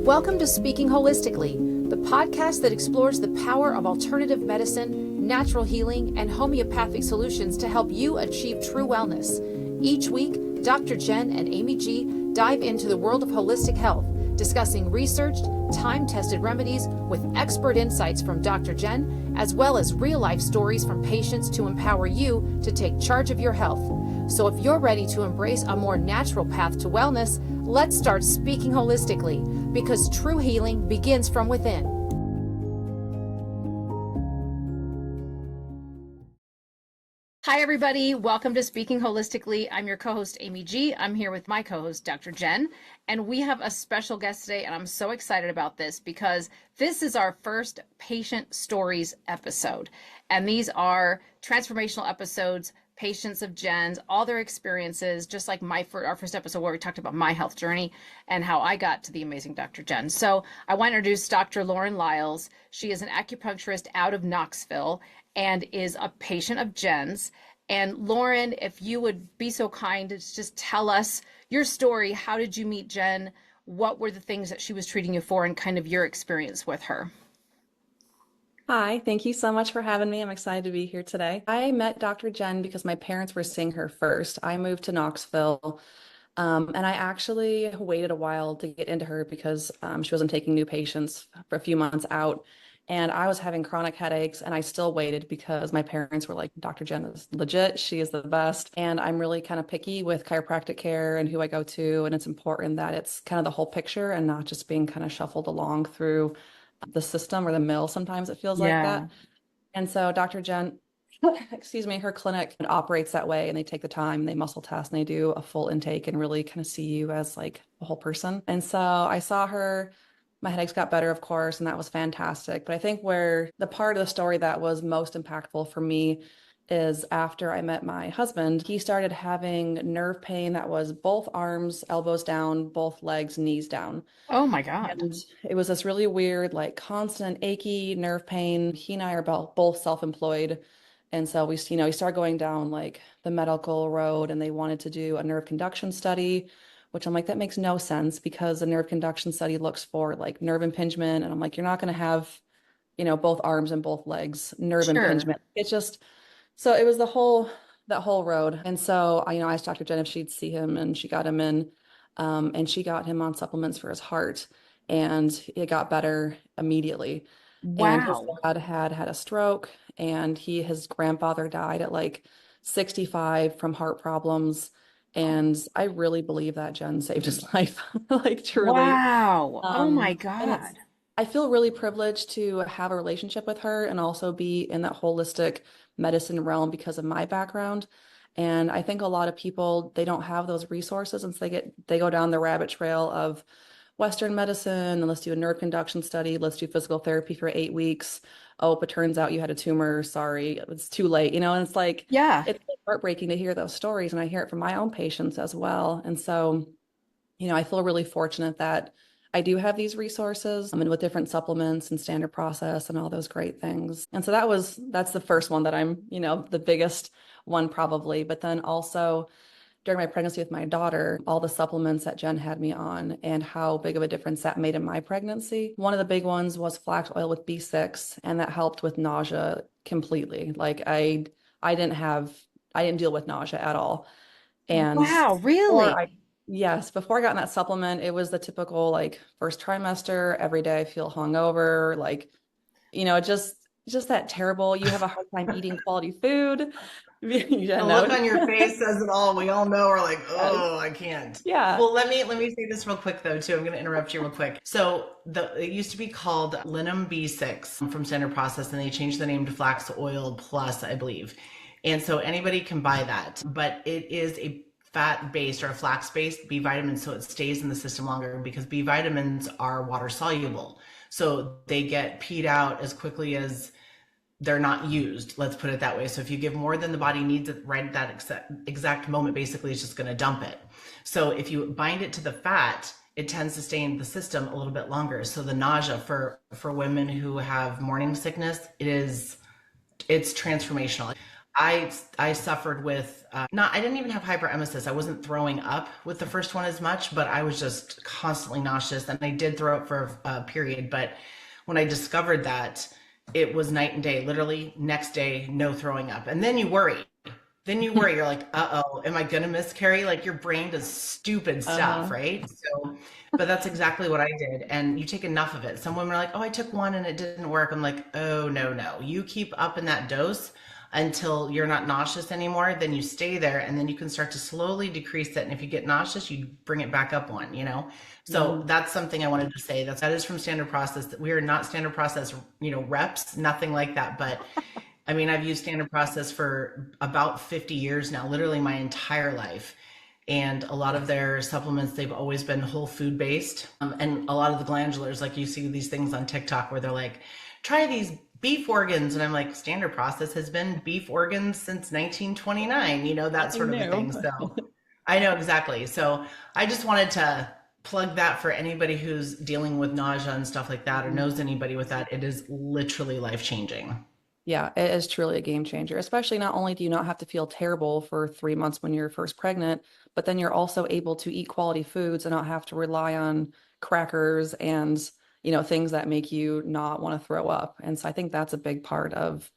Welcome to Speaking Wholistically, the podcast that explores the power of alternative medicine, natural healing, and homeopathic solutions to help you achieve true wellness. Each week, Dr. Jen and Amy G dive into the world of holistic health, discussing researched, time-tested remedies with expert insights from Dr. Jen, as well as real-life stories from patients to empower you to take charge of your health. So if you're ready to embrace a more natural path to wellness, let's start speaking holistically, because true healing begins from within. Hi, everybody. Welcome to Speaking Holistically. I'm your co-host, Amy G. I'm here with my co-host, Dr. Jen, and we have a special guest today, and I'm so excited about this because this is our first patient stories episode, and these are transformational episodes, patients of Jen's, all their experiences, just like our first episode where we talked about my health journey and how I got to the amazing Dr. Jen. So I want to introduce Dr. Lauren Lyles. She is an acupuncturist out of Knoxville and is a patient of Jen's. And Lauren, if you would be so kind to just tell us your story. How did you meet Jen? What were the things that she was treating you for and kind of your experience with her? Hi, thank you so much for having me. I'm excited to be here today. I met Dr. Jen because my parents were seeing her first. I moved to Knoxville, and I actually waited a while to get into her because she wasn't taking new patients for a few months out. And I was having chronic headaches, and I still waited because my parents were like, Dr. Jen is legit. She is the best. And I'm really kind of picky with chiropractic care and who I go to. And it's important that it's kind of the whole picture and not just being kind of shuffled along through the system or the mill. Sometimes it feels like Yeah. that. And so Dr. Jen, excuse me, her clinic operates that way, and they take the time, they muscle test, and they do a full intake and really kind of see you as like a whole person. And so I saw her, my headaches got better, of course, and that was fantastic. But I think where the part of the story that was most impactful for me is after I met my husband, he started having nerve pain that was both arms, elbows down, both legs, knees down. Oh my God. And it was this really weird, like constant achy nerve pain. He and I are both self-employed. And so we started going down like the medical road, and they wanted to do a nerve conduction study, which I'm like, that makes no sense because the nerve conduction study looks for like nerve impingement. And I'm like, you're not going to have, both arms and both legs, nerve Sure. impingement. It's just, so it was that whole road. And so I asked Dr. Jen if she'd see him, and she got him in, and she got him on supplements for his heart, and it got better immediately. And his Wow. dad had a stroke, and his grandfather died at like 65 from heart problems. And I really believe that Jen saved his life, like truly. Wow. Oh my And God. I feel really privileged to have a relationship with her and also be in that holistic medicine realm because of my background. And I think a lot of people, they don't have those resources, and so they go down the rabbit trail of Western medicine, and let's do a nerve conduction study, let's do physical therapy for 8 weeks. Oh, but turns out you had a tumor. Sorry, it's too late, and it's like Yeah. it's heartbreaking to hear those stories, and I hear it from my own patients as well. And so I feel really fortunate that I do have these resources, and with different supplements and standard process and all those great things. And so that's the first one that I'm, the biggest one probably. But then also during my pregnancy with my daughter, all the supplements that Jen had me on and how big of a difference that made in my pregnancy. One of the big ones was flax oil with B6, and that helped with nausea completely. Like I didn't deal with nausea at all. And Wow. before Really? I, yes, before I got in that supplement, it was the typical like first trimester, every day I feel hungover, like, just that terrible, you have a hard time eating quality food. Yeah, The no. look on your face says it all. We all know we're like, Yes. oh, I can't. Yeah. Well, let me say this real quick though too. I'm going to interrupt you real quick. So it used to be called Linum B6 from Standard Process, and they changed the name to Flax Oil Plus, I believe. And so anybody can buy that, but it is a fat-based or a flax-based B vitamin, so it stays in the system longer because B vitamins are water soluble, so they get peed out as quickly as they're not used. Let's put it that way. So if you give more than the body needs at right at that exact moment, basically it's just going to dump it. So if you bind it to the fat, it tends to stay in the system a little bit longer. So the nausea for women who have morning sickness, it's transformational. I suffered with not I didn't even have hyperemesis. I wasn't throwing up with the first one as much, but I was just constantly nauseous, and I did throw up for a period. But when I discovered that, it was night and day. Literally next day, no throwing up, and then you worry. Then you worry. You're like, uh-oh, am I gonna miscarry? Like your brain does stupid stuff, Uh-huh. right? So, but that's exactly what I did. And you take enough of it. Some women are like, oh, I took one and it didn't work. I'm like, oh, no, no. You keep up in that dose until you're not nauseous anymore. Then you stay there, and then you can start to slowly decrease it. And if you get nauseous, you bring it back up one, you know? So Mhm. that's something I wanted to say. That is from standard process. That we are not standard process, reps, nothing like that. But I mean, I've used standard process for about 50 years now, literally my entire life. And a lot of their supplements, they've always been whole food based. And a lot of the glandulars, like you see these things on TikTok where they're like, try these beef organs. And I'm like, standard process has been beef organs since 1929, that Nothing sort of a new. thing. So I know exactly. So I just wanted to plug that for anybody who's dealing with nausea and stuff like that, or Mhm. knows anybody with that. It is literally life changing. Yeah, it is truly a game changer, especially not only do you not have to feel terrible for 3 months when you're first pregnant, but then you're also able to eat quality foods and not have to rely on crackers and, things that make you not want to throw up. And so I think that's a big part of,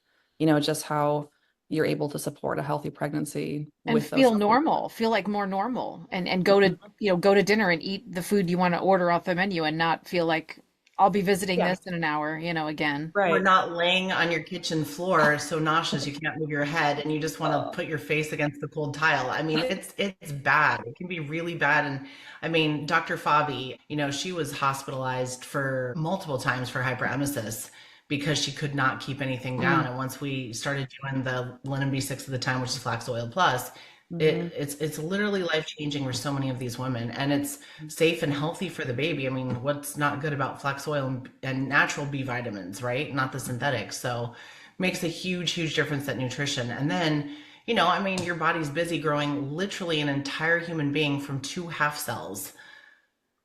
just how you're able to support a healthy pregnancy And with those feel supplements. normal, feel like more normal, and go to dinner and eat the food you want to order off the menu and not feel like I'll be visiting Yeah, this in an hour, again. We're right. not laying on your kitchen floor so nauseous you can't move your head and you just want to Oh. put your face against the cold tile. I mean, it's bad. It can be really bad. And I mean, Dr. Fabi, she was hospitalized for multiple times for hyperemesis because she could not keep anything down. Mm. And once we started doing the Linen B6 at the time, which is flax oil plus, Hmm. it's literally life changing for so many of these women, and it's safe and healthy for the baby. I mean, what's not good about flax oil and natural B vitamins, right? Not the synthetics. So makes a huge, huge difference at nutrition. And then, I mean, your body's busy growing literally an entire human being from two half cells.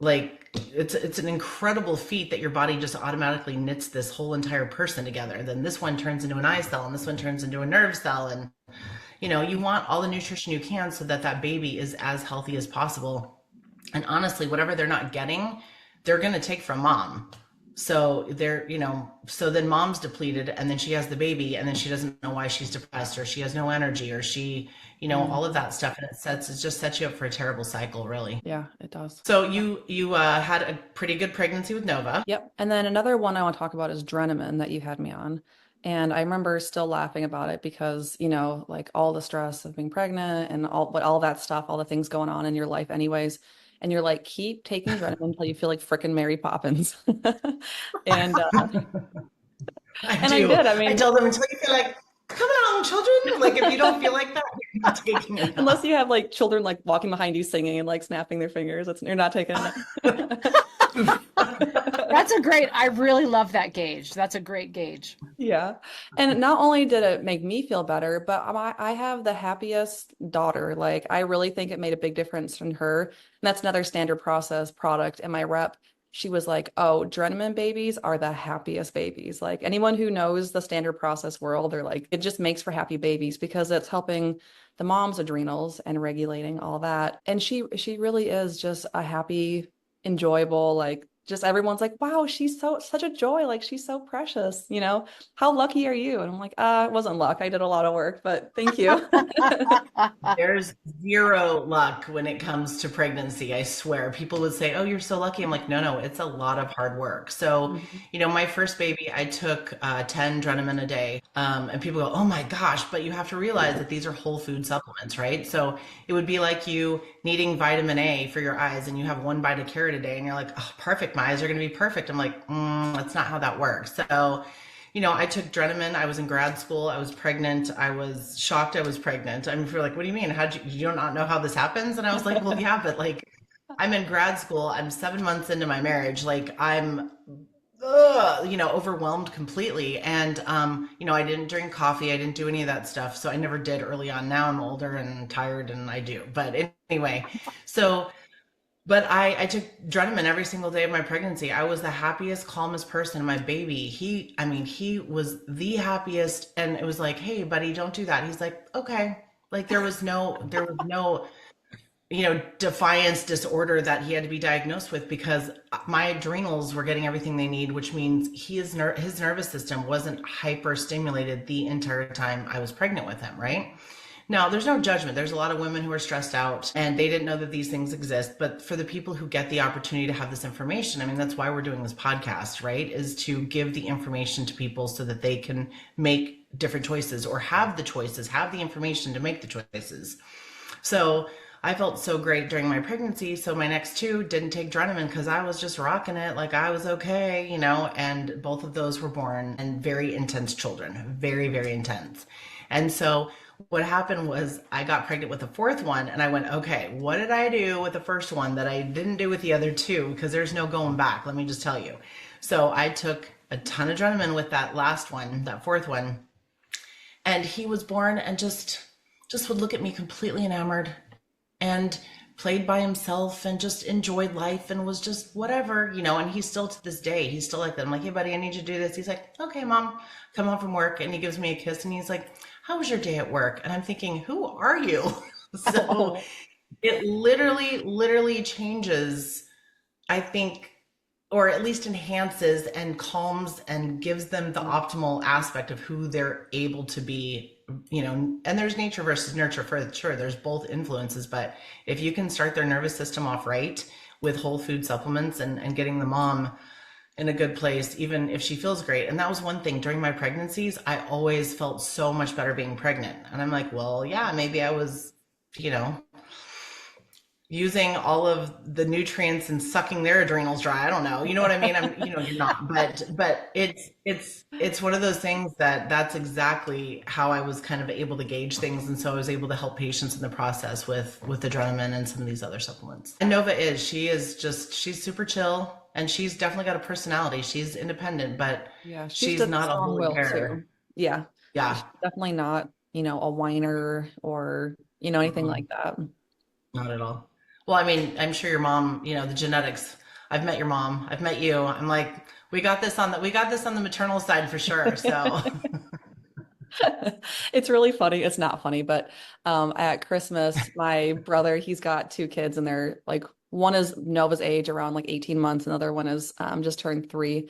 Like it's an incredible feat that your body just automatically knits this whole entire person together. Then this one turns into an eye cell, and this one turns into a nerve cell, and you want all the nutrition you can so that that baby is as healthy as possible. And honestly, whatever they're not getting, they're going to take from mom. So so then mom's depleted, and then she has the baby, and then she doesn't know why she's depressed, or she has no energy, or she, all of that stuff. And it just sets you up for a terrible cycle, really. Yeah, it does. So you had a pretty good pregnancy with Nova. Yep. And then another one I want to talk about is Drenamin that you had me on. And I remember still laughing about it because, like all the stress of being pregnant and all that stuff, all the things going on in your life anyways. And you're like, keep taking Drenamin until you feel like frickin' Mary Poppins. And I and I do. did. I I mean, tell them until you feel like, come along, children. Like if you don't feel like that, you're not taking unless enough. you have like children like walking behind you singing and like snapping their fingers, you're not taking enough. I really love that gauge. That's a great gauge. Yeah. And not only did it make me feel better, but I have the happiest daughter. Like, I really think it made a big difference in her. And that's another standard process product. And my rep, she was like, oh, Drenamin babies are the happiest babies. Like, anyone who knows the standard process world, they're like, it just makes for happy babies because it's helping the mom's adrenals and regulating all that. And she really is just a happy, enjoyable, like, just everyone's like, wow, she's such a joy. Like, she's so precious, how lucky are you? And I'm like, it wasn't luck. I did a lot of work, but thank you. There's zero luck when it comes to pregnancy. I swear. People would say, "Oh, you're so lucky." I'm like, "No, no, it's a lot of hard work." So, Mhm. my first baby, I took 10 Drenamin a day, and people go, "Oh my gosh!" But you have to realize that these are whole food supplements, right? So it would be like you needing vitamin A for your eyes, and you have one bite of carrot a day, and you're like, "Oh, perfect! My eyes are going to be perfect." I'm like, "That's not how that works." So I took Drenamin. I was in grad school. I was pregnant. I was shocked I was pregnant. I mean, you're like, what do you mean? Did you not know how this happens? And I was like, well, yeah, but like, I'm in grad school. I'm 7 months into my marriage. Like, I'm, overwhelmed completely. And, I didn't drink coffee. I didn't do any of that stuff. So I never did early on. Now I'm older and tired and I do. But anyway, so But I took Drenamin every single day of my pregnancy. I was the happiest, calmest person. My baby, he was the happiest. And it was like, hey, buddy, don't do that. He's like, okay. Like there was no, defiance disorder that he had to be diagnosed with because my adrenals were getting everything they need, which means his nervous system wasn't hyper stimulated the entire time I was pregnant with him, right? Now, there's no judgment. There's a lot of women who are stressed out and they didn't know that these things exist. But for the people who get the opportunity to have this information, I mean, that's why we're doing this podcast, right? Is to give the information to people so that they can make different choices or have the choices, have the information to make the choices. So I felt so great during my pregnancy. So my next two didn't take Drenamin because I was just rocking it. Like I was okay, and both of those were born and very intense children, very, very intense. And so what happened was I got pregnant with the fourth one and I went, okay, what did I do with the first one that I didn't do with the other two? Because there's no going back. Let me just tell you. So I took a ton of Drenamin with that last one, that fourth one. And he was born and just would look at me completely enamored and played by himself and just enjoyed life and was just whatever, and he's still to this day, he's still like that. I'm like, hey buddy, I need you to do this. He's like, okay, mom, come home from work. And he gives me a kiss and he's like, how was your day at work? And I'm thinking, who are you? So it literally changes, I think, or at least enhances and calms and gives them the optimal aspect of who they're able to be, and there's nature versus nurture for sure. There's both influences, but if you can start their nervous system off right with whole food supplements and getting the mom in a good place, even if she feels great. And that was one thing during my pregnancies, I always felt so much better being pregnant. And I'm like, well, yeah, maybe I was, using all of the nutrients and sucking their adrenals dry. I don't know. You know what I mean? You're not, but it's one of those things that's exactly how I was kind of able to gauge things. And so I was able to help patients in the process with the Drenamin and some of these other supplements. And Nova she's super chill and she's definitely got a personality. She's independent, but Yeah, she's not a holy terror. Yeah. Yeah. She's definitely not, a whiner or, anything like that. Not at all. Well, I mean, I'm sure your mom, the genetics. I've met your mom. I've met you. I'm like, we got this on the maternal side for sure. So it's really funny. It's not funny, but at Christmas, my brother, he's got two kids and they're like, one is Nova's age, around like 18 months. Another one is just turned 3.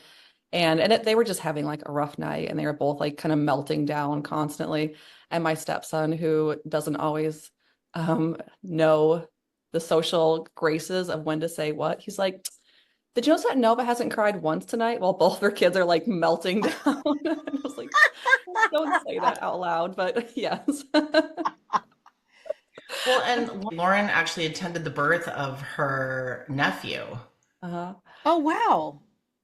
They were just having like a rough night and they were both like kind of melting down constantly. And my stepson, who doesn't always know the social graces of when to say what, he's like, did you notice that Nova hasn't cried once tonight? While both their kids are like melting down. And I was like, don't say that out loud, but yes. well, and Lauren actually attended the birth of her nephew. Uh-huh. Oh, wow.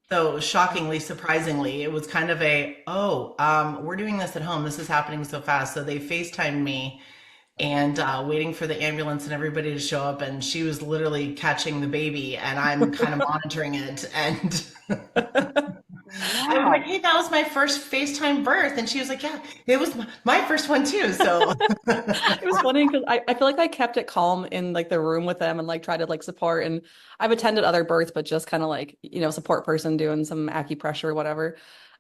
So shockingly, surprisingly, it was kind of we're doing this at home. This is happening so fast. So they FaceTimed me and waiting for the ambulance and everybody to show up. And she was literally catching the baby and I'm kind of monitoring it. And I was like, hey, that was my first FaceTime birth. And she was like, yeah, it was my first one too. So it was funny because I feel like I kept it calm in like the room with them and like tried to like support. And I've attended other births, but just kind of like, support person doing some acupressure or whatever.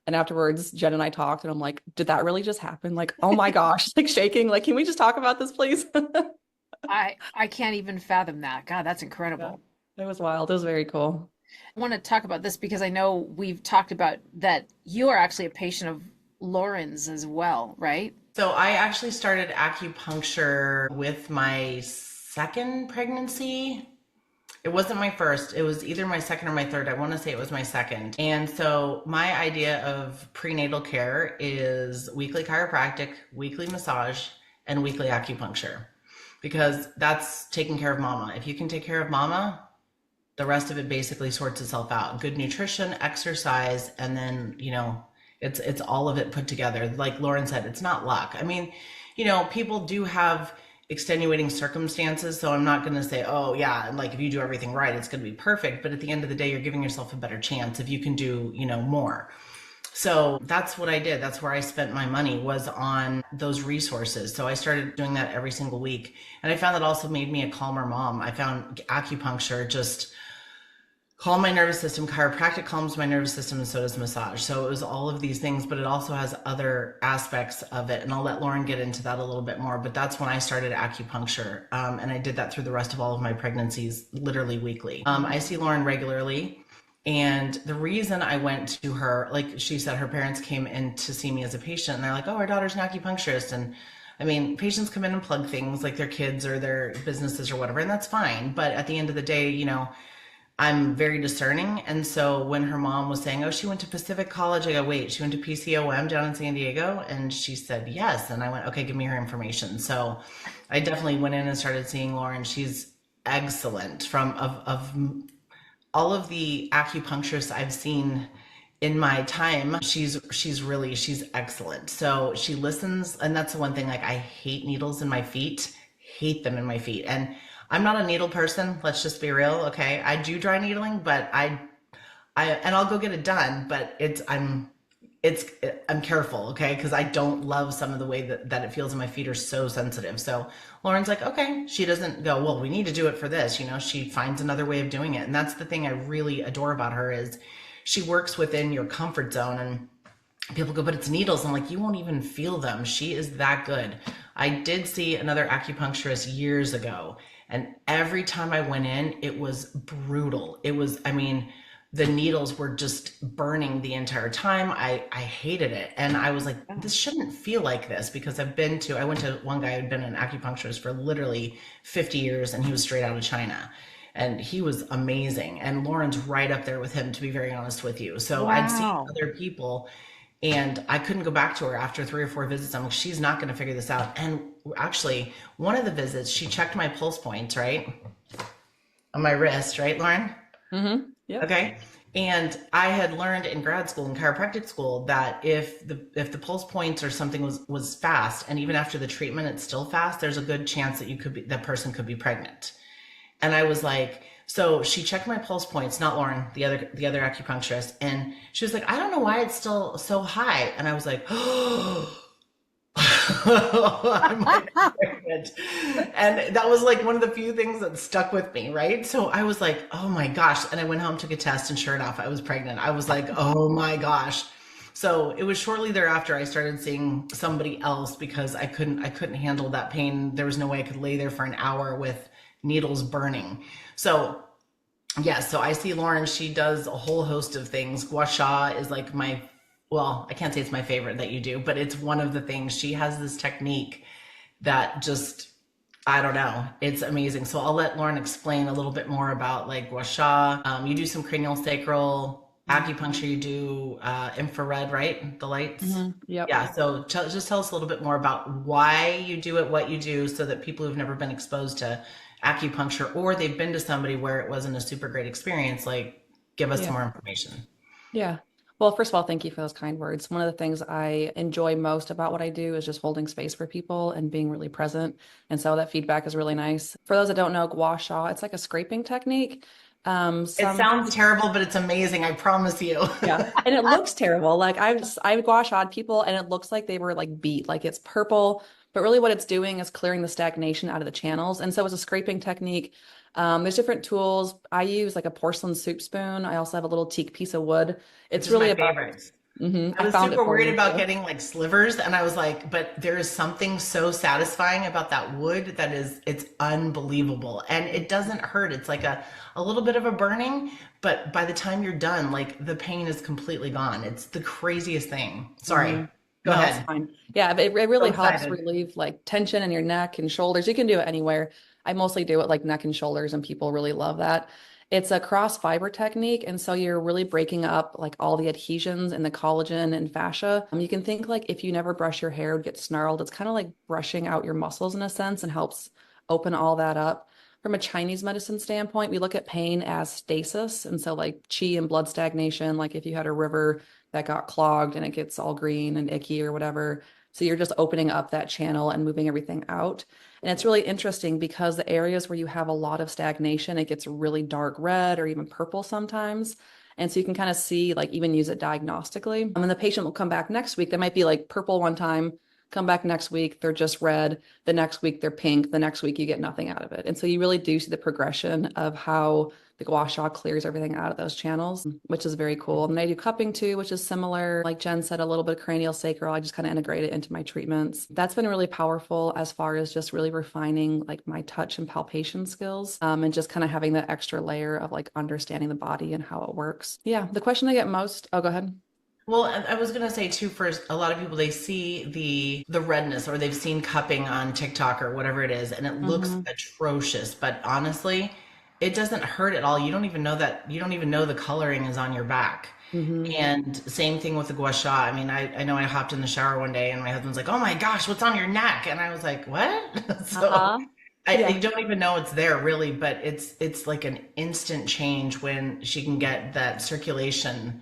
And afterwards, Jen and I talked and I'm like, did that really just happen? Like, oh my gosh, like shaking. Like, can we just talk about this, please? I can't even fathom that. God, that's incredible. Yeah, it was wild. It was very cool. I want to talk about this because I know we've talked about that you are actually a patient of Lauren's as well, right? So I actually started acupuncture with my second pregnancy. It wasn't my first. It was either my second or my third. I want to say it was my second. And so my idea of prenatal care is weekly chiropractic, weekly massage, and weekly acupuncture, because that's taking care of mama. If you can take care of mama, the rest of it basically sorts itself out. Good nutrition, exercise, and then, it's all of it put together. Like Lauren said, it's not luck. I mean, people do have extenuating circumstances. So I'm not going to say, oh yeah, like if you do everything right, it's going to be perfect. But at the end of the day, you're giving yourself a better chance if you can do, more. So that's what I did. That's where I spent my money, was on those resources. So I started doing that every single week. And I found that also made me a calmer mom. I found acupuncture just calm my nervous system. Chiropractic calms my nervous system, and so does massage. So it was all of these things, but it also has other aspects of it. And I'll let Lauren get into that a little bit more. But that's when I started acupuncture. And I did that through the rest of all of my pregnancies, literally weekly. I see Lauren regularly. And the reason I went to her, like she said, her parents came in to see me as a patient, and they're like, oh, our daughter's an acupuncturist. And I mean, patients come in and plug things like their kids or their businesses or whatever, and that's fine. But at the end of the day, I'm very discerning. And so when her mom was saying, oh, she went to Pacific College, I go, wait, she went to PCOM down in San Diego? And she said, yes. And I went, okay, give me her information. So I definitely went in and started seeing Lauren. She's excellent. Of all of the acupuncturists I've seen in my time, she's excellent. So she listens, and that's the one thing, like, I hate needles in my feet, hate them in my feet. And I'm not a needle person, let's just be real, okay? I do dry needling, but and I'll go get it done, but I'm careful, okay? Because I don't love some of the way that it feels, and my feet are so sensitive. So Lauren's like, okay, she doesn't go, well, we need to do it for this, she finds another way of doing it. And that's the thing I really adore about her, is she works within your comfort zone. And people go, but it's needles. I'm like, you won't even feel them. She is that good. I did see another acupuncturist years ago, and every time I went in, it was brutal. The needles were just burning the entire time. I hated it. And I was like, this shouldn't feel like this, because I went to one guy who'd been an acupuncturist for literally 50 years, and he was straight out of China. And he was amazing. And Lauren's right up there with him, to be very honest with you. So I'd seen other people, and I couldn't go back to her after 3 or 4 visits. I'm like, she's not going to figure this out. And actually, one of the visits, she checked my pulse points, right? On my wrist, right, Lauren? Mm-hmm. Yeah. Okay. And I had learned in grad school, in chiropractic school, that if the pulse points or something was fast, and even after the treatment it's still fast, there's a good chance that that person could be pregnant. And I was like, so she checked my pulse points, not Lauren, the other acupuncturist, and she was like, I don't know why it's still so high. And I was like, oh, I might be pregnant. And that was like one of the few things that stuck with me, right? So I was like, oh my gosh. And I went home, took a test, and sure enough, I was pregnant. I was like, oh my gosh. So it was shortly thereafter I started seeing somebody else, because I couldn't handle that pain. There was no way I could lay there for an hour with needles burning. So yes, so I see Lauren, she does a whole host of things. Gua Sha is like I can't say it's my favorite that you do, but it's one of the things. She has this technique that just, I don't know, it's amazing. So I'll let Lauren explain a little bit more about like Gua Sha. You do some cranial sacral acupuncture, you do infrared, right? The lights. Mm-hmm. Yep. Yeah. So just tell us a little bit more about why you do it, what you do, so that people who've never been exposed to acupuncture, or they've been to somebody where it wasn't a super great experience, like, give us some more information. Yeah. Well, first of all, thank you for those kind words. One of the things I enjoy most about what I do is just holding space for people and being really present. And so that feedback is really nice. For those that don't know, Gua Sha, it's like a scraping technique. It sounds terrible, but it's amazing. I promise you. Yeah. And it looks terrible. Like I've Gua Sha'd people, and it looks like they were like beat, like it's purple, but really what it's doing is clearing the stagnation out of the channels. And so it's a scraping technique. There's different tools. I use like a porcelain soup spoon. I also have a little teak piece of wood. It's really about favorite. Mm-hmm. I was super worried about getting like slivers, and I was like, but there is something so satisfying about that wood that it's unbelievable. And it doesn't hurt. It's like a little bit of a burning, but by the time you're done, like, the pain is completely gone. It's the craziest thing. Sorry. Mm-hmm. Go ahead. It's fine. Yeah, it really helps relieve like tension in your neck and shoulders. You can do it anywhere. I mostly do it like neck and shoulders, and people really love that. It's a cross fiber technique. And so you're really breaking up like all the adhesions and the collagen and fascia. You can think like if you never brush your hair, it would get snarled. It's kind of like brushing out your muscles in a sense, and helps open all that up. From a Chinese medicine standpoint, we look at pain as stasis. And so like qi and blood stagnation, like if you had a river that got clogged and it gets all green and icky or whatever. So you're just opening up that channel and moving everything out. And it's really interesting because the areas where you have a lot of stagnation, it gets really dark red or even purple sometimes. And so you can kind of see, like, even use it diagnostically. And then the patient will come back next week. They might be like purple one time, come back next week, they're just red. The next week, they're pink. The next week, you get nothing out of it. And so you really do see the progression of how the Gua Sha clears everything out of those channels, which is very cool. And I do cupping too, which is similar. Like Jen said, a little bit of cranial sacral. I just kind of integrate it into my treatments. That's been really powerful as far as just really refining like my touch and palpation skills, and just kind of having that extra layer of like understanding the body and how it works. Yeah, the question I get most, oh, go ahead. Well, I was gonna say too, first, a lot of people, they see the redness, or they've seen cupping on TikTok or whatever it is, and it looks Mm-hmm. atrocious. But honestly, it doesn't hurt at all. You don't even know that, you don't even know the coloring is on your back. Mm-hmm. And same thing with the gua sha. I mean, I know I hopped in the shower one day and my husband's like, "Oh my gosh, what's on your neck?" And I was like, "What?" So Uh-huh. I Yeah. don't even know it's there really, but it's like an instant change when she can get that circulation,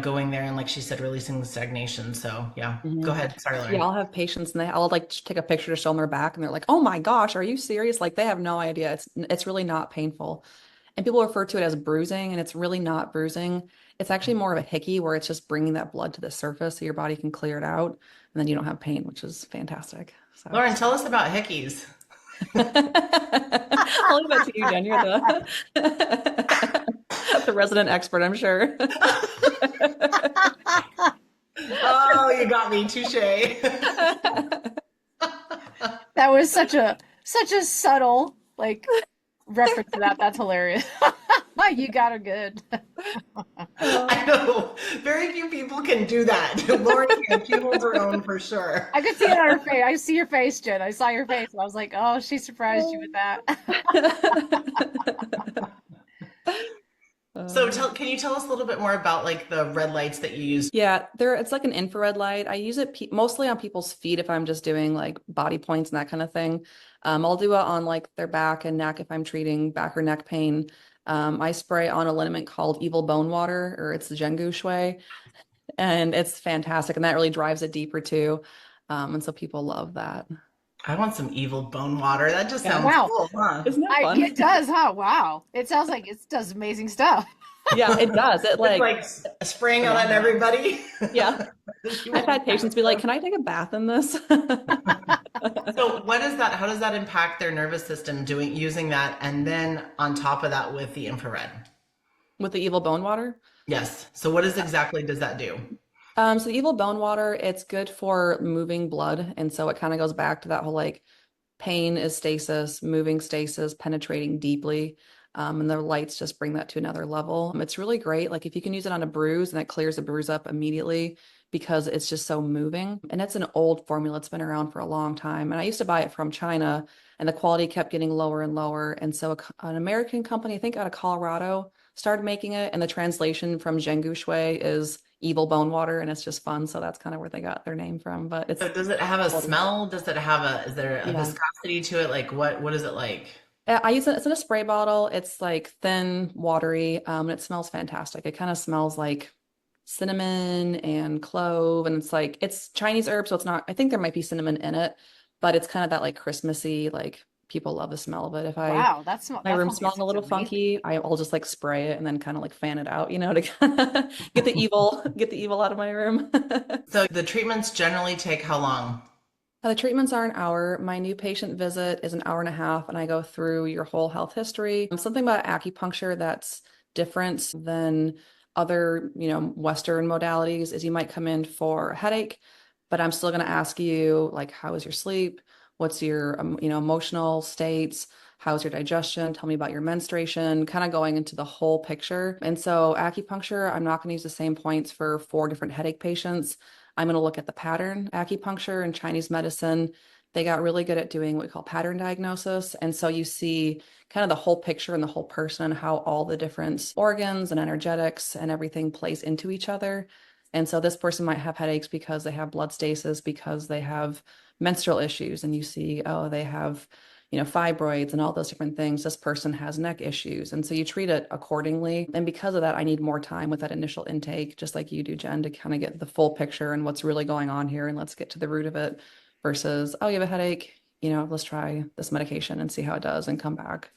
going there, and like she said, releasing the stagnation. So yeah, go Mhm. ahead. Sorry, Yeah, Lauren. I'll have patients and I'll like take a picture to show them their back and they're like, "Oh my gosh, are you serious?" Like they have no idea. It's really not painful. And people refer to it as bruising, and it's really not bruising. It's actually more of a hickey where it's just bringing that blood to the surface so your body can clear it out, and then you don't have pain, which is fantastic. So Lauren, tell us about hickeys. I'll leave that to you, Jen. You're the the resident expert, I'm sure. Oh, you got me. Touche. That was such a subtle like reference to that. That's hilarious. You got her good. Oh. I know. Very few people can do that. Lauren can. She holds her own for sure. I could see it on her face. I see your face, Jen. I saw your face, and I was like, "Oh, she surprised you with that." So Uh, can you tell us a little bit more about like the red lights that you use? yeah, it's like an infrared light. I use it mostly on people's feet if I'm just doing like body points and that kind of thing. I'll do it on like their back and neck if I'm treating back or neck pain. I spray on a liniment called Evil Bone Water, or it's the Zhengu Shui, and it's fantastic. And that really drives it deeper too. And so people love that. I want some evil bone water. That just Yeah. sounds Wow, cool, huh? Isn't that it fun? does, huh? Wow, it sounds like it does amazing stuff. Yeah, it does. It It's like like spraying it on phenomenal. everybody. Yeah. You I've want had that patients be like, stuff. "Can I take a bath in this?" So what is that? How does that impact their nervous system doing using that? And then on top of that with the infrared? With the Evil Bone Water. Yes. So what is exactly does that do? So the Evil Bone Water, it's good for moving blood. And so it kind of goes back to that whole like pain is stasis, moving stasis, penetrating deeply. And the lights just bring that to another level. It's really great. Like if you can use it on a bruise and it clears the bruise up immediately because it's just so moving. And it's an old formula. It's been around for a long time. And I used to buy it from China and the quality kept getting lower and lower. And so an American company, I think out of Colorado, started making it. And the translation from Zhengu Shui is evil bone water. And it's just fun. So that's kind of where they got their name from. But So it's does it have a quality. smell? Does it have is there a Yeah. viscosity to it? Like what is it like? I use it, it's in a spray bottle. It's like thin, watery, and it smells fantastic. It kind of smells like cinnamon and clove, and it's like it's Chinese herb, so it's not, I think there might be cinnamon in it, but it's kind of that like Christmassy, like people love the smell of it. If Wow, my that room sounds like smells a it's little amazing. funky, I'll just like spray it and then kind of like fan it out, to kind of get the evil out of my room. So the treatments generally take how long? The treatments are an hour. My new patient visit is an hour and a half, and I go through your whole health history. Something about acupuncture that's different than other, Western modalities is you might come in for a headache, but I'm still going to ask you, like, how is your sleep? What's your, emotional states? How's your digestion? Tell me about your menstruation, kind of going into the whole picture. And so acupuncture, I'm not going to use the same points for 4 different headache patients. I'm going to look at the pattern. Acupuncture and Chinese medicine, they got really good at doing what we call pattern diagnosis. And so you see kind of the whole picture and the whole person, how all the different organs and energetics and everything plays into each other. And so this person might have headaches because they have blood stasis, because they have menstrual issues. And you see, oh, they have fibroids and all those different things. This person has neck issues. And so you treat it accordingly. And because of that, I need more time with that initial intake, just like you do, Jen, to kind of get the full picture and what's really going on here. And let's get to the root of it versus, oh, you have a headache, let's try this medication and see how it does and come back.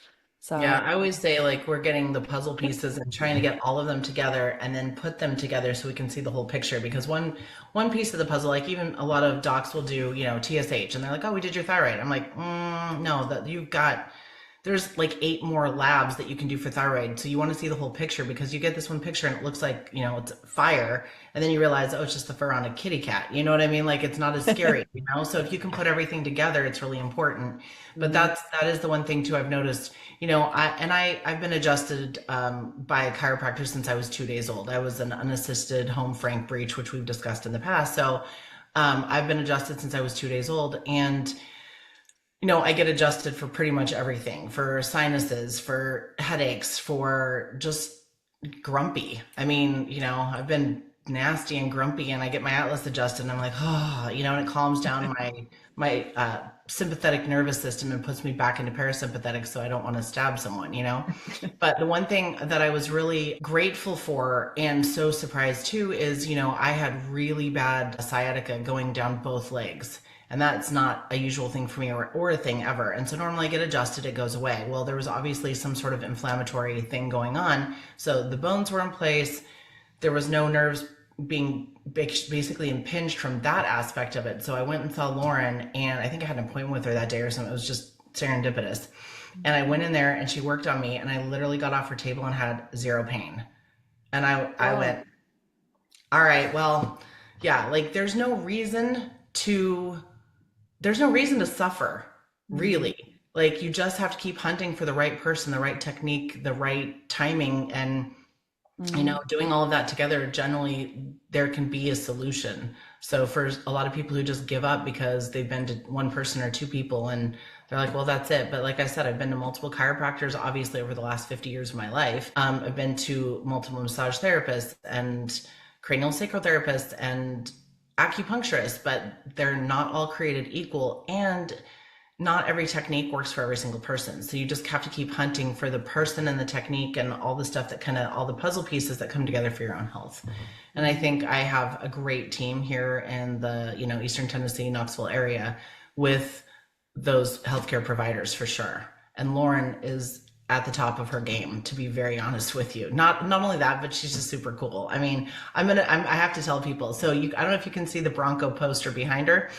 Yeah, So, I always say like we're getting the puzzle pieces and trying to get all of them together and then put them together so we can see the whole picture. Because one piece of the puzzle, like even a lot of docs will do, TSH, and they're like, "Oh, we did your thyroid." I'm like, "No, that you've got there's like 8 more labs that you can do for thyroid. So you want to see the whole picture because you get this one picture and it looks like, it's fire. And then you realize, oh, it's just the fur on a kitty cat. You know what I mean? Like it's not as scary, you know? So if you can put everything together, it's really important. But mhm. that is the one thing too I've noticed, I've been adjusted by a chiropractor since I was 2 days old. I was an unassisted home frank breech, which we've discussed in the past. So I've been adjusted since I was 2 days old. And I get adjusted for pretty much everything, for sinuses, for headaches, for just grumpy. I mean, I've been nasty and grumpy and I get my atlas adjusted and I'm like, oh, and it calms down my sympathetic nervous system and puts me back into parasympathetic so I don't want to stab someone. But the one thing that I was really grateful for and so surprised too is, I had really bad sciatica going down both legs. And that's not a usual thing for me or a thing ever. And so normally I get adjusted, it goes away. Well, there was obviously some sort of inflammatory thing going on. So the bones were in place. There was no nerves being basically impinged from that aspect of it. So I went and saw Lauren, and I think I had an appointment with her that day or something. It was just serendipitous. And I went in there and she worked on me, and I literally got off her table and had zero pain. And I Wow. went, all right, well, yeah, like there's no reason to suffer, Mhm. really. Like you just have to keep hunting for the right person, the right technique, the right timing, and Mhm. doing all of that together, generally there can be a solution. So for a lot of people who just give up because they've been to one person or two people and they're like, well, that's it. But like I said, I've been to multiple chiropractors, obviously, over the last 50 years of my life. I've been to multiple massage therapists and cranial sacral therapists and acupuncturists, but they're not all created equal. And not every technique works for every single person. So you just have to keep hunting for the person and the technique and all the stuff that all the puzzle pieces that come together for your own health. And I Mhm. think I have a great team here in the, Eastern Tennessee, Knoxville area with those healthcare providers for sure. And Lauren is at the top of her game, to be very honest with you. Not only that, but she's just super cool. I mean, I have to tell people. So I don't know if you can see the Bronco poster behind her,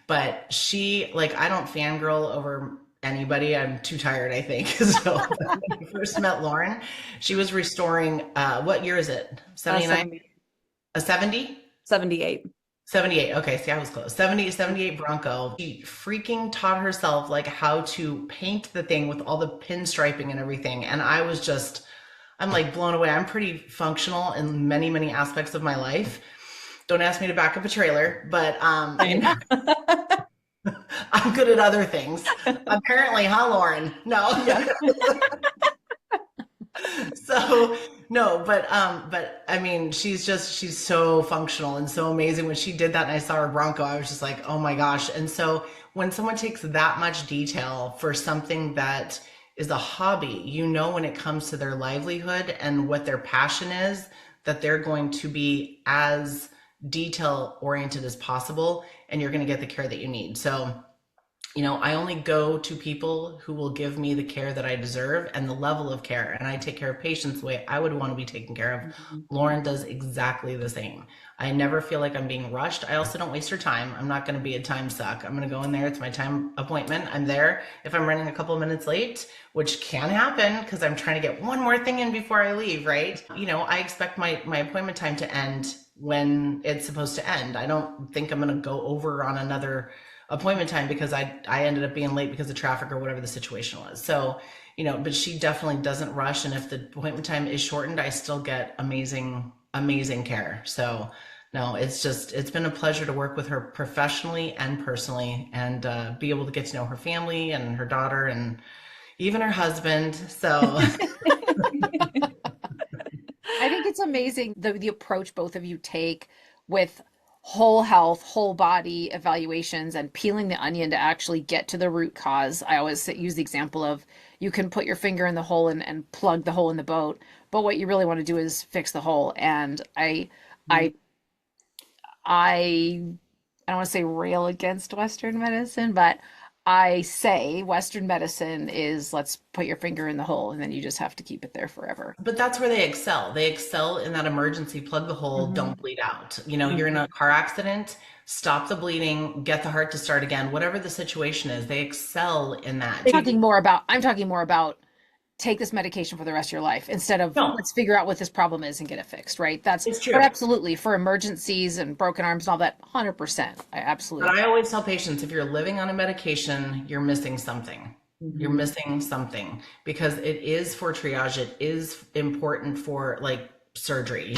but she, like, I don't fangirl over anybody. I'm too tired, I think. So when I first met Lauren, she was restoring, what year is it? 79? 70, A 70? 78. 78. Okay, see, I was close. 78 Bronco. She freaking taught herself like how to paint the thing with all the pinstriping and everything. And I'm like blown away. I'm pretty functional in many, many aspects of my life. Don't ask me to back up a trailer, but Fine. I'm good at other things. Apparently, huh, Lauren? No. Yeah. So no, but I mean, she's so functional and so amazing. When she did that and I saw her Bronco, I was just like, oh my gosh. And so when someone takes that much detail for something that is a hobby, when it comes to their livelihood and what their passion is, that they're going to be as detail oriented as possible and you're going to get the care that you need. So I only go to people who will give me the care that I deserve and the level of care. And I take care of patients the way I would want to be taken care of. Mhm. Lauren does exactly the same. I never feel like I'm being rushed. I also don't waste her time. I'm not going to be a time suck. I'm going to go in there. It's my time appointment. I'm there. If I'm running a couple of minutes late, which can happen because I'm trying to get one more thing in before I leave, right? I expect my appointment time to end when it's supposed to end. I don't think I'm going to go over on another appointment time because I ended up being late because of traffic or whatever the situation was. So, but she definitely doesn't rush. And if the appointment time is shortened, I still get amazing, amazing care. So, no, it's been a pleasure to work with her professionally and personally and be able to get to know her family and her daughter and even her husband. So, I think it's amazing the approach both of you take with whole health, whole body evaluations and peeling the onion to actually get to the root cause. I always use the example of you can put your finger in the hole and plug the hole in the boat, but what you really want to do is fix the hole. And I I don't want to say rail against Western medicine, but I say Western medicine is let's put your finger in the hole and then you just have to keep it there forever. But that's where they excel. They excel in that emergency plug the hole, Hmm. don't bleed out. You're in a car accident, stop the bleeding, get the heart to start again, whatever the situation is, they excel in that. I'm talking more about take this medication for the rest of your life instead of No, let's figure out what this problem is and get it fixed, right? it's But true. absolutely for emergencies and broken arms and all that, 100%. I But absolutely. I always tell patients if you're living on a medication, you're missing something. You're Hmm. missing something because it is for triage. It is important for like surgery.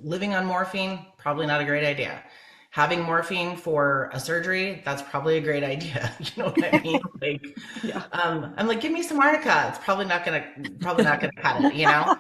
Living on morphine, probably not a great idea. Having morphine for a surgery, that's probably a great idea. You know what I mean? Like, Yeah. I'm like, give me some arnica. It's probably not gonna cut it, you know?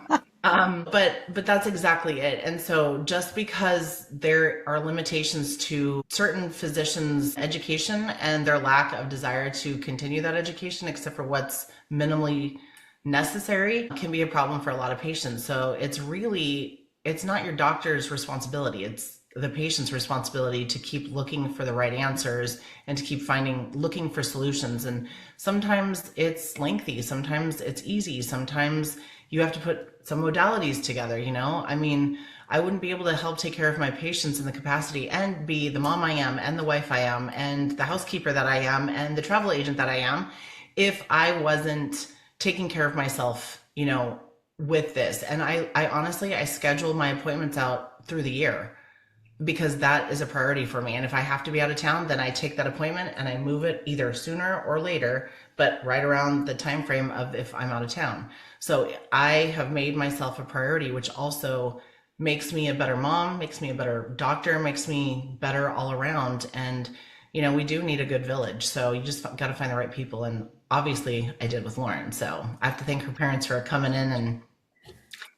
But that's exactly it. And so just because there are limitations to certain physicians' education and their lack of desire to continue that education, except for what's minimally necessary, can be a problem for a lot of patients. So it's not your doctor's responsibility. It's the patient's responsibility to keep looking for the right answers and to keep looking for solutions. And sometimes it's lengthy, sometimes it's easy, sometimes you have to put some modalities together. I mean, I wouldn't be able to help take care of my patients in the capacity and be the mom I am and the wife I am and the housekeeper that I am and the travel agent that I am if I wasn't taking care of myself, with this. And I honestly, I schedule my appointments out through the year because that is a priority for me. And if I have to be out of town, then I take that appointment and I move it either sooner or later, but right around the time frame of if I'm out of town. So I have made myself a priority, which also makes me a better mom, makes me a better doctor, makes me better all around. And we do need a good village. So you just got to find the right people. And obviously I did with Lauren. So I have to thank her parents for coming in, and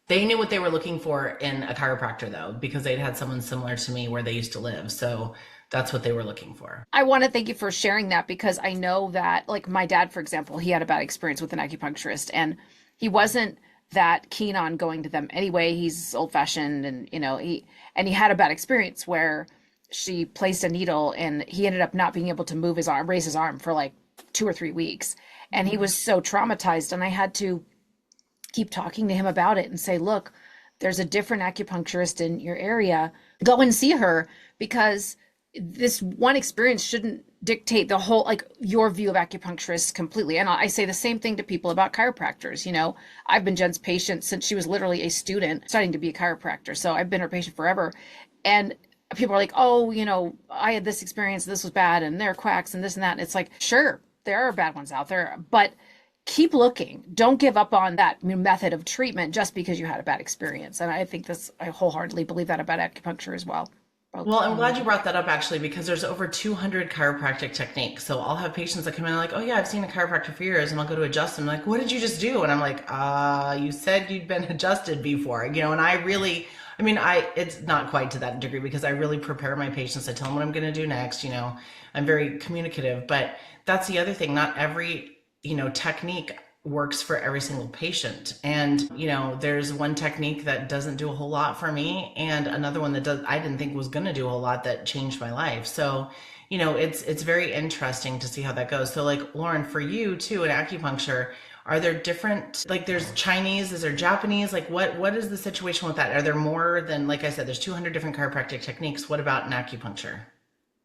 they knew what they were looking for in a chiropractor, though, because they'd had someone similar to me where they used to live. So that's what they were looking for. I want to thank you for sharing that because I know that, like my dad, for example, he had a bad experience with an acupuncturist and he wasn't that keen on going to them anyway. He's old fashioned and, he had a bad experience where she placed a needle and he ended up not being able to raise his arm for like 2 or 3 weeks. And he was so traumatized. And I had to keep talking to him about it and say, look, there's a different acupuncturist in your area. Go and see her because this one experience shouldn't dictate the whole, like your view of acupuncturists completely. And I say the same thing to people about chiropractors. I've been Jen's patient since she was literally a student studying to be a chiropractor. So I've been her patient forever. And people are like, oh, I had this experience, this was bad, and they're quacks and this and that. And it's like, sure, there are bad ones out there, but keep looking. Don't give up on that method of treatment just because you had a bad experience. And I wholeheartedly believe that about acupuncture as well. Well, I'm glad you brought that up actually, because there's over 200 chiropractic techniques. So I'll have patients that come in like, oh yeah, I've seen a chiropractor for years, and I'll go to adjust them. Like, what did you just do? And I'm like, you said you'd been adjusted before, and I mean, it's not quite to that degree because I really prepare my patients. I tell them what I'm going to do next. I'm very communicative, but that's the other thing. Not every, technique works for every single patient. And, there's one technique that doesn't do a whole lot for me and another one that I didn't think was going to do a whole lot that changed my life. So, it's very interesting to see how that goes. So like Lauren, for you too, in acupuncture, are there different, like there's Chinese, is there Japanese? Like what is the situation with that? Are there more than, like I said, there's 200 different chiropractic techniques. What about in acupuncture?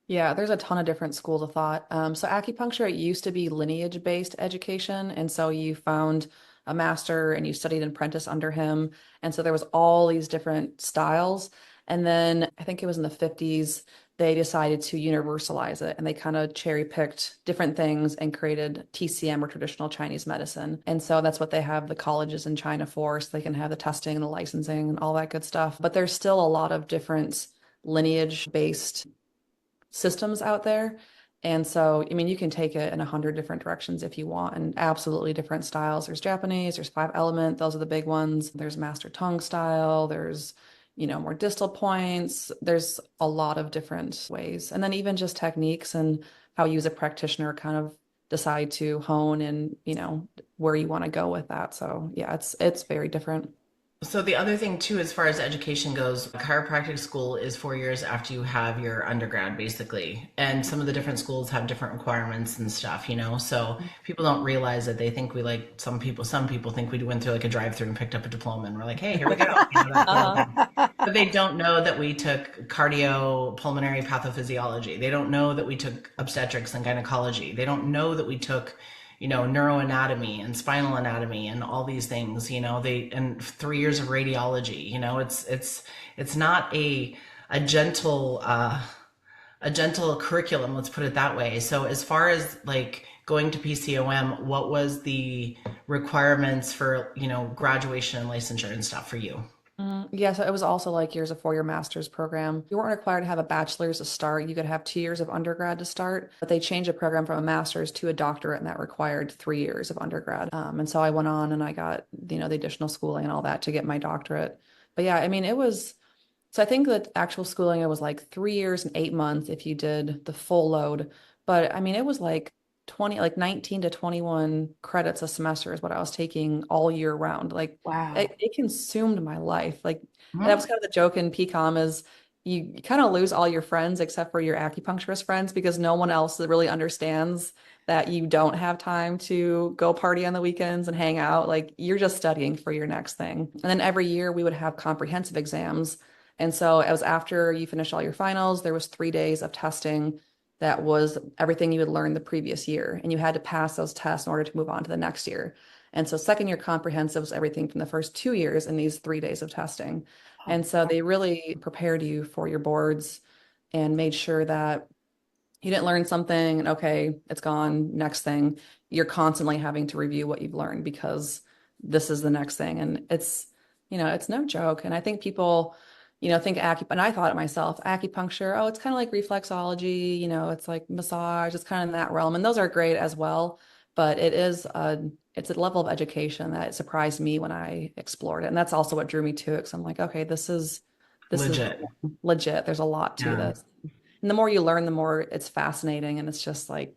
Yeah, there's a ton of different schools of thought. So acupuncture, it used to be lineage-based education. And so you found a master and you studied and apprenticed under him. And so there was all these different styles. And then I think it was in the 50s, they decided to universalize it and they kind of cherry picked different things and created TCM or traditional Chinese medicine. And so that's what they have the colleges in China for, so they can have the testing and the licensing and all that good stuff. But there's still a lot of different lineage-based systems out there. And so, I mean, you can take it in 100 different directions if you want, and absolutely different styles. There's Japanese, there's 5 element, those are the big ones. There's master tongue style, there's, more distal points. There's a lot of different ways. And then even just techniques and how you as a practitioner kind of decide to hone and, where you want to go with that. So yeah, it's very different. So the other thing too, as far as education goes, chiropractic school is 4 years after you have your undergrad, basically. And some of the different schools have different requirements and stuff, you know. So people don't realize that they think we like some people think we went through like a drive-through and picked up a diploma and we're like, hey, here we go. You know, that sort of Uh-huh. thing. But they don't know that we took cardiopulmonary pathophysiology. They don't know that we took obstetrics and gynecology. They don't know that we took, you know, neuroanatomy and spinal anatomy and all these things, you know, they, and 3 years of radiology, you know, it's not a gentle, a gentle curriculum, let's put it that way. So as far as like going to PCOM, what was the requirements for, you know, graduation and licensure and stuff for you? Yeah, so it was also like years of 4-year master's program. You weren't required to have a bachelor's to start. You could have 2 years of undergrad to start, but they changed the program from a master's to a doctorate, and that required 3 years of undergrad. And so I went on and I got, you know, the additional schooling and all that to get my doctorate. But yeah, I mean, it was, so I think that actual schooling, it was like 3 years and 8 months if you did the full load. But I mean, it was like 20, like 19 to 21 credits a semester is what I was taking all year round. Like Wow. it consumed my life. Like that was Hmm. kind of the joke in PCOM is you kind of lose all your friends except for your acupuncturist friends because no one else that really understands that you don't have time to go party on the weekends and hang out. Like you're just studying for your next thing. And then every year we would have comprehensive exams. And so it was after you finish all your finals, there was 3 days of testing that was everything you had learned the previous year. And you had to pass those tests in order to move on to the next year. And so second year comprehensive was everything from the first 2 years in these 3 days of testing. And so they really prepared you for your boards and made sure that you didn't learn something and okay, it's gone, next thing. You're constantly having to review what you've learned because this is the next thing. And it's, you know, it's no joke. And I think people, you know, think and I thought it myself, acupuncture, oh, it's kind of like reflexology, you know, it's like massage, it's kind of in that realm. And those are great as well. But it's a level of education that surprised me when I explored it. And that's also what drew me to it. Because I'm like, okay, this is Legit. legit. There's a lot to Yeah. this. And the more you learn, the more it's fascinating. And it's just like,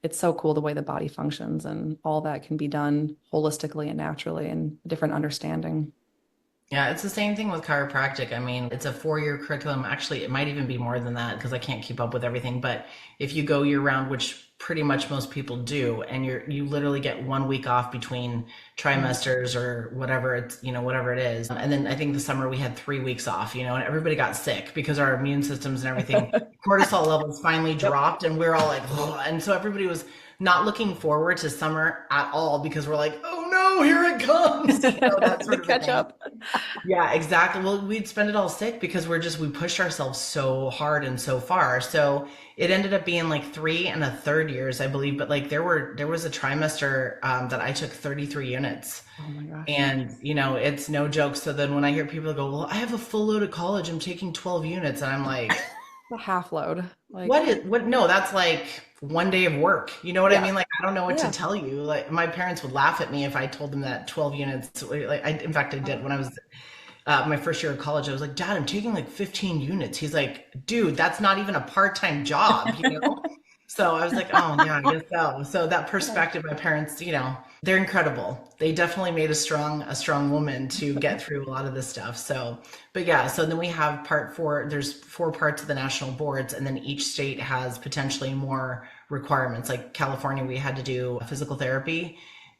it's so cool the way the body functions and all that can be done holistically and naturally and different understanding. Yeah, it's the same thing with chiropractic. I mean, it's a 4 year curriculum. Actually, it might even be more than that because I can't keep up with everything. But if you go year round, which pretty much most people do, and you literally get 1 week off between Mhm. trimesters or whatever it's, you know, whatever it is. And then I think the summer we had 3 weeks off, you know, and everybody got sick because our immune systems and everything, cortisol levels finally Yep. dropped, and we're all like, "Ugh." And so everybody was not looking forward to summer at all because we're like, oh no, here it comes, you know, that To sort of a catch thing. up. Yeah, exactly. Well, we'd spend it all sick because we pushed ourselves so hard and so far. So it ended up being like 3 and a third years, I believe. But like there was a trimester that I took 33 units. Oh my gosh. And, you know, it's no joke. So then when I hear people go, well, I have a full load at college, I'm taking 12 units. And I'm like, The half load. what Like, is, what? No, that's like 1 day of work. You know what I yeah. mean? Like, I don't know what to Yeah. tell you. Like, my parents would laugh at me if I told them that 12 units, like, in fact, I did when I was my first year of college. I was like, Dad, I'm taking like 15 units. He's like, dude, that's not even a part-time job, you know? So I was like, oh yeah, I guess so. So that perspective, my parents, you know, they're incredible. They definitely made a strong woman to get through a lot of this stuff. So, but yeah, so then we have part four. There's 4 parts of the national boards, and then each state has potentially more requirements. Like California, we had to do physical therapy,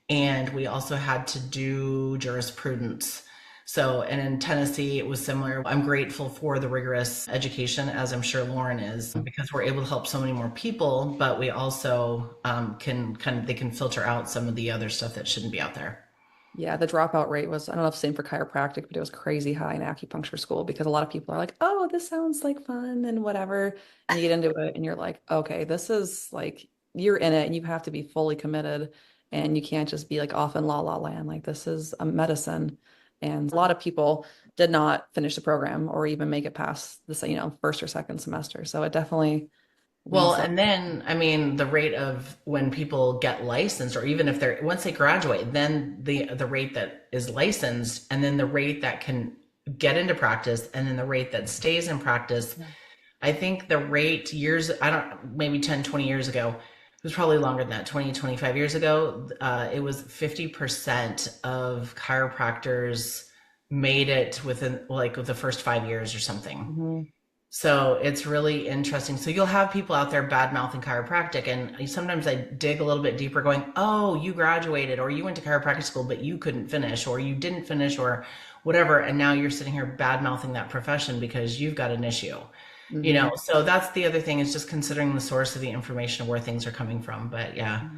and we also had to do jurisprudence. So, and in Tennessee, it was similar. I'm grateful for the rigorous education, as I'm sure Lauren is, because we're able to help so many more people, but we also can kind of, they can filter out some of the other stuff that shouldn't be out there. Yeah, the dropout rate was, I don't know if same for chiropractic, but it was crazy high in acupuncture school because a lot of people are like, oh, this sounds like fun and whatever. And you get into it and you're like, okay, this is like, you're in it and you have to be fully committed and you can't just be like off in la la land. Like, this is a medicine. And a lot of people did not finish the program or even make it past this, you know, first or second semester. So it definitely Well, weeds up. and then, I mean, the rate of when people get licensed, or even if they're, once they graduate, then the rate that is licensed, and then the rate that can get into practice, and then the rate that stays in practice. I think the rate years, I don't, maybe 10, 20 years ago, it was probably longer than that, 20, 25 years ago, it was 50% of chiropractors made it within like the first 5 years or something. Hmm. So it's really interesting. So you'll have people out there bad mouthing chiropractic, and sometimes I dig a little bit deeper, going, "Oh, you graduated, or you went to chiropractic school, but you couldn't finish, or you didn't finish, or whatever," and now you're sitting here bad mouthing that profession because you've got an issue. Hmm. So that's the other thing, is just considering the source of the information of where things are coming from. But yeah.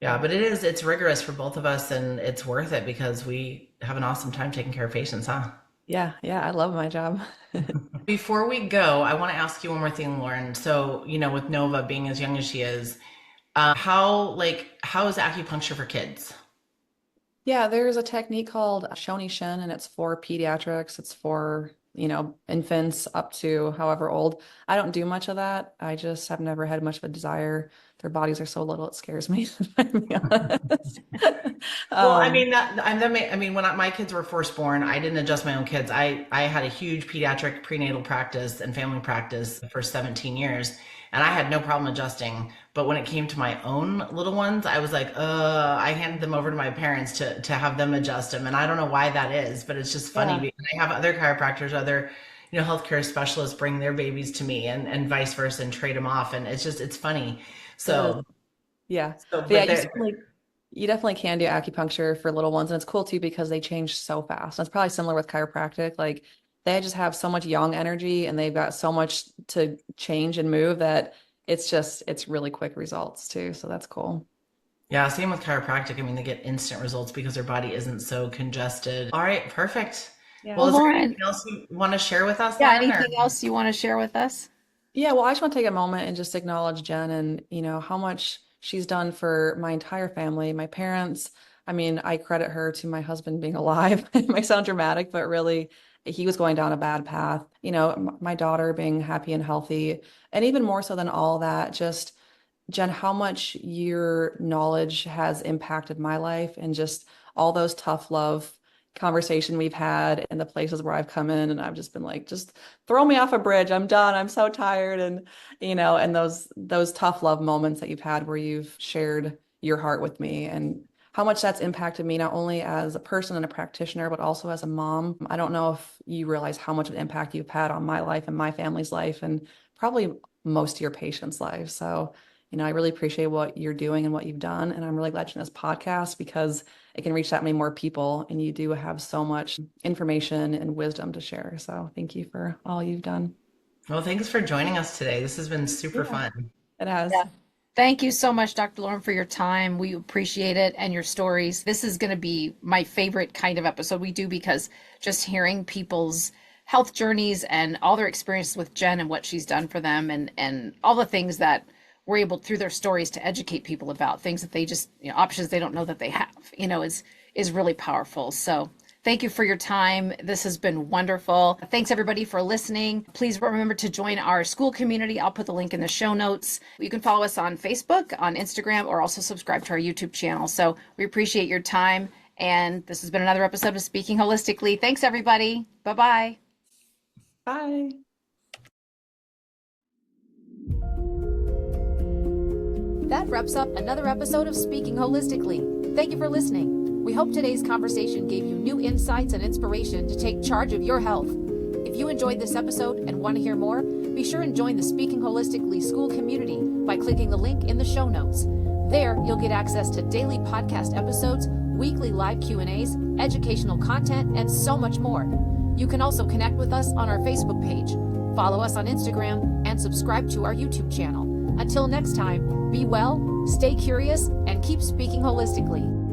Yeah, but it's rigorous for both of us, and it's worth it because we have an awesome time taking care of patients, huh? Yeah, yeah, I love my job. Before we go, I want to ask you one more thing, Lauren. So, with Nova being as young as she is, how is acupuncture for kids? Yeah, there's a technique called Shoni Shin, and it's for pediatrics. It's for, infants up to however old. I don't do much of that. I just have never had much of a desire. Their bodies are so little, it scares me, if I'm being honest. Well, I mean Um, when my kids were first born, I didn't adjust my own kids. I had a huge pediatric prenatal practice and family practice for 17 years, and I had no problem adjusting. But when it came to my own little ones, I was like, I handed them over to my parents to have them adjust them, and I don't know why that is, but it's just funny yeah, because I have other chiropractors, other healthcare specialists bring their babies to me, and vice versa, and trade them off, and it's funny. it is. So Yeah. so But yeah, but they're you definitely can do acupuncture for little ones. And it's cool too because they change so fast. That's probably similar with chiropractic. Like they just have so much young energy and they've got so much to change and move that it's really quick results too. So that's cool. Yeah, same with chiropractic. I mean, they get instant results because their body isn't so congested. All right, perfect. Yeah. Well, Well, is there Lauren, anything else you want to share with us, yeah, Lauren? Or anything else you want to share with us? Yeah, well, I just want to take a moment and just acknowledge Jen and, how much she's done for my entire family, my parents. I mean, I credit her to my husband being alive. It might sound dramatic, but really, he was going down a bad path. My daughter being happy and healthy, and even more so than all that, just Jen, how much your knowledge has impacted my life and just all those tough love conversation we've had and the places where I've come in and I've just been like, just throw me off a bridge. I'm done. I'm so tired. And, and those tough love moments that you've had where you've shared your heart with me and how much that's impacted me, not only as a person and a practitioner, but also as a mom. I don't know if you realize how much of an impact you've had on my life and my family's life and probably most of your patients' lives. So, I really appreciate what you're doing and what you've done. And I'm really glad you're in this podcast because it can reach that many more people. And you do have so much information and wisdom to share. So thank you for all you've done. well, thanks for joining us today. This has been super Yeah, fun. it has. Yeah. Thank you so much, Dr. Lauren, for your time. We appreciate it and your stories. This is going to be my favorite kind of episode we do because just hearing people's health journeys and all their experiences with Jen and what she's done for them and all the things that we're able through their stories to educate people about things that they just, options they don't know that they have, is really powerful. So thank you for your time. This has been wonderful. Thanks everybody for listening. Please remember to join our school community. I'll put the link in the show notes. You can follow us on Facebook, on Instagram, or also subscribe to our YouTube channel. So we appreciate your time. And this has been another episode of Speaking Holistically. Thanks everybody. Bye-bye. Bye. That wraps up another episode of Speaking Holistically. Thank you for listening. We hope today's conversation gave you new insights and inspiration to take charge of your health. If you enjoyed this episode and want to hear more, be sure and join the Speaking Holistically school community by clicking the link in the show notes. There, you'll get access to daily podcast episodes, weekly live Q&As, educational content, and so much more. You can also connect with us on our Facebook page, follow us on Instagram, and subscribe to our YouTube channel. Until next time, be well, stay curious, and keep speaking holistically.